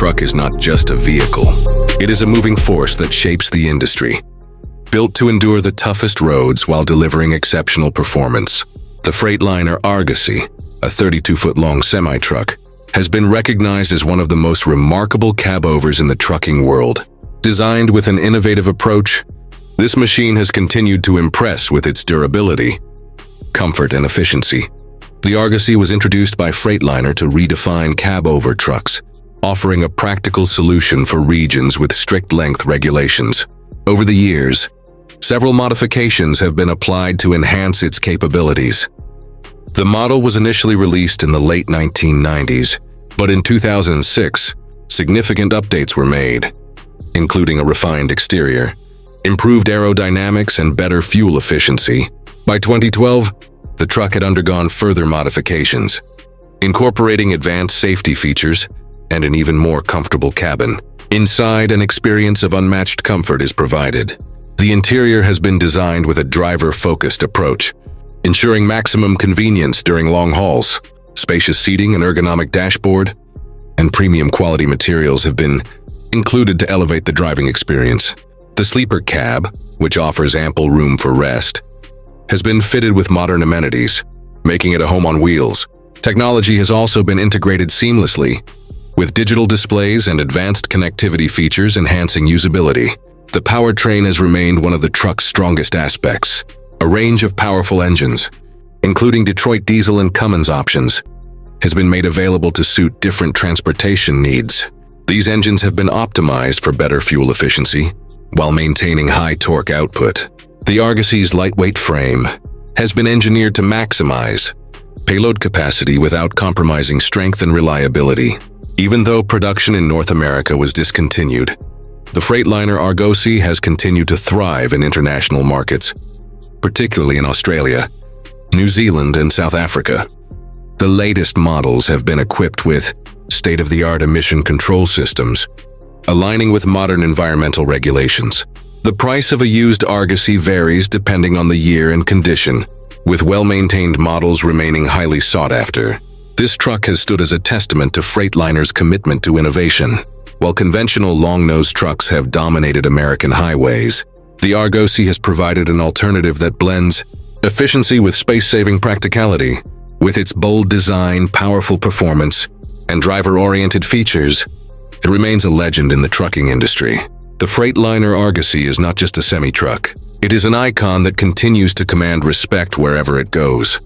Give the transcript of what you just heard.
truck is not just a vehicle. It is a moving force that shapes the industry. Built to endure the toughest roads while delivering exceptional performance, the Freightliner Argosy, a 32-foot-long semi-truck, has been recognized as one of the most remarkable cabovers in the trucking world. Designed with an innovative approach, this machine has continued to impress with its durability, comfort, and efficiency. The Argosy was introduced by Freightliner to redefine cabover trucks, offering a practical solution for regions with strict length regulations. Over the years, several modifications have been applied to enhance its capabilities. The model was initially released in the late 1990s, but in 2006, significant updates were made, including a refined exterior, improved aerodynamics, and better fuel efficiency. By 2012, the truck had undergone further modifications, incorporating advanced safety features and an even more comfortable cabin. Inside, an experience of unmatched comfort is provided. The interior has been designed with a driver-focused approach, ensuring maximum convenience during long hauls. Spacious seating, an ergonomic dashboard, and premium quality materials have been included to elevate the driving experience. The sleeper cab, which offers ample room for rest, has been fitted with modern amenities, making it a home on wheels. Technology has also been integrated seamlessly, with digital displays and advanced connectivity features enhancing usability. The powertrain has remained one of the truck's strongest aspects. A range of powerful engines, including Detroit diesel and Cummins options, has been made available to suit different transportation needs. These engines have been optimized for better fuel efficiency while maintaining high torque output. The Argosy's lightweight frame has been engineered to maximize payload capacity without compromising strength and reliability. Even though production in North America was discontinued, the Freightliner Argosy has continued to thrive in international markets, particularly in Australia, New Zealand, and South Africa. The latest models have been equipped with state-of-the-art emission control systems, aligning with modern environmental regulations. The price of a used Argosy varies depending on the year and condition, with well-maintained models remaining highly sought after. This truck has stood as a testament to Freightliner's commitment to innovation. While conventional long-nose trucks have dominated American highways, the Argosy has provided an alternative that blends efficiency with space-saving practicality. With its bold design, powerful performance, and driver-oriented features, it remains a legend in the trucking industry. The Freightliner Argosy is not just a semi-truck. It is an icon that continues to command respect wherever it goes.